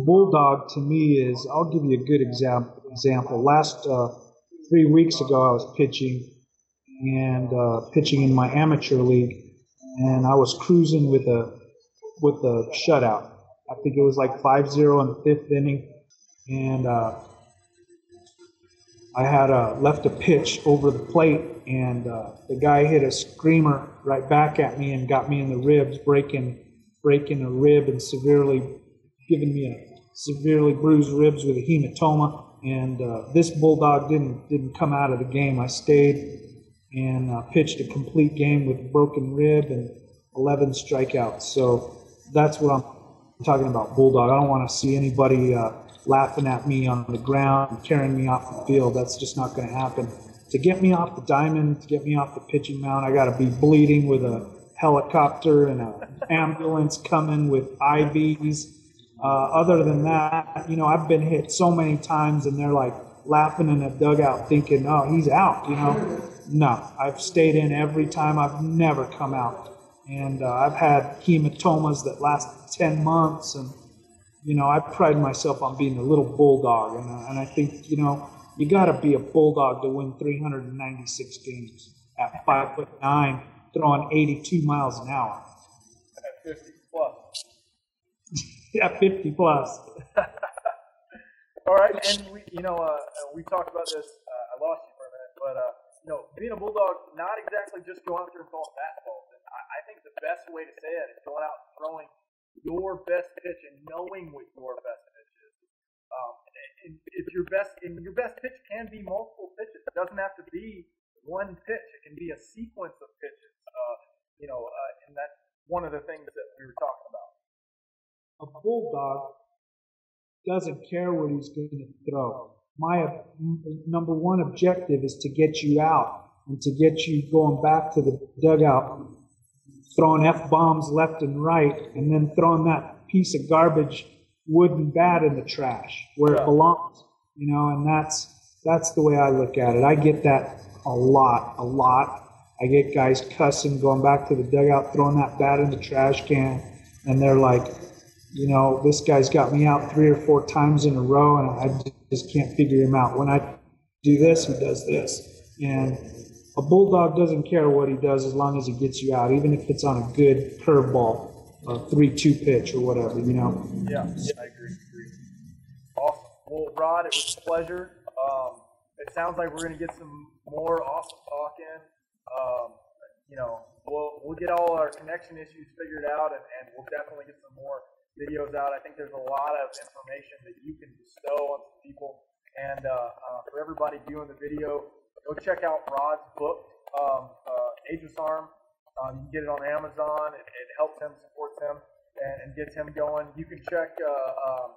Bulldog to me is, I'll give you a good example. Last 3 weeks ago, I was pitching in my amateur league, and I was cruising with a shutout. I think it was like 5-0 in the 5th inning, and I had left a pitch over the plate, and the guy hit a screamer right back at me and got me in the ribs, breaking a rib and giving me a severely bruised ribs with a hematoma. And this Bulldog didn't come out of the game. I stayed and pitched a complete game with a broken rib and 11 strikeouts. So that's what I'm talking about, Bulldog. I don't want to see anybody laughing at me on the ground and carrying me off the field. That's just not going to happen. To get me off the diamond, to get me off the pitching mound, I got to be bleeding with a helicopter and an ambulance coming with IVs. Other than that, I've been hit so many times, and they're like laughing in a dugout thinking, oh, he's out, No, I've stayed in every time. I've never come out. And I've had hematomas that last 10 months, and I pride myself on being a little bulldog, and I think, you got to be a bulldog to win 396 games at 5'9", throwing 82 miles an hour. At 50 plus. Yeah, 50 plus. All right, and we talked about this. I lost you for a minute, but being a bulldog, not exactly just going out there and throwing fastballs. And I think the best way to say it is going out and throwing your best pitch and knowing what your best pitch is. And if your best pitch can be multiple pitches. It doesn't have to be one pitch. It can be a sequence of pitches. And that's one of the things that we were talking about. A bulldog doesn't care what he's going to throw. My number one objective is to get you out and to get you going back to the dugout, throwing F-bombs left and right, and then throwing that piece of garbage wooden bat in the trash where it belongs. And that's the way I look at it. I get that a lot. I get guys cussing, going back to the dugout, throwing that bat in the trash can, and they're like, this guy's got me out 3 or 4 times in a row, and I just can't figure him out. When I do this, he does this. And a bulldog doesn't care what he does as long as he gets you out, even if it's on a good curveball, a 3-2 pitch or whatever, Yeah, I agree. Awesome. Well, Rod, it was a pleasure. It sounds like we're going to get some more awesome talk in. We'll get all our connection issues figured out, and we'll definitely get some more videos out. I think there's a lot of information that you can bestow on some people. And for everybody viewing the video, go check out Rod's book, Ageless Arm. You can get it on Amazon. It helps him, supports him, and gets him going. You can check,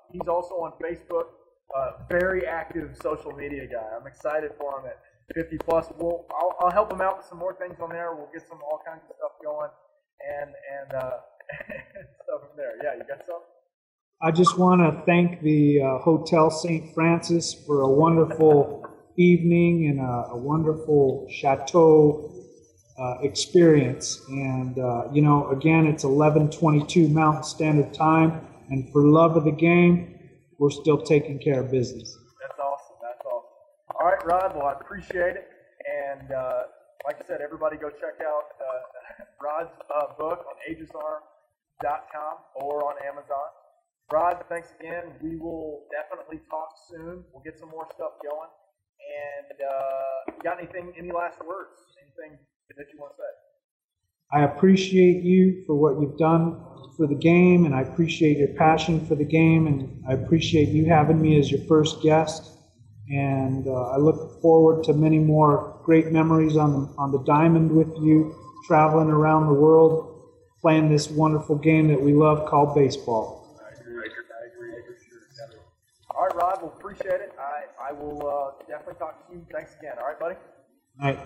he's also on Facebook. Very active social media guy. I'm excited for him at 50 plus. I'll help him out with some more things on there. We'll get all kinds of stuff going, and stuff from there. Yeah, you got some? I just want to thank the Hotel St. Francis for a wonderful evening and a wonderful chateau experience. And, again, it's 11:22 Mountain Standard Time. And for love of the game, we're still taking care of business. That's awesome. All right, Rod. Well, I appreciate it. And like I said, everybody go check out Rod's book on agesarm.com or on Amazon. Rod, thanks again. We will definitely talk soon. We'll get some more stuff going. And you got any last words? Anything that you want to say? I appreciate you for what you've done for the game, and I appreciate your passion for the game, and I appreciate you having me as your first guest. And I look forward to many more great memories on the diamond with you, traveling around the world, playing this wonderful game that we love called baseball. I agree. All right, Rod, we'll appreciate it. I will definitely talk to you. Thanks again. All right, buddy? All right.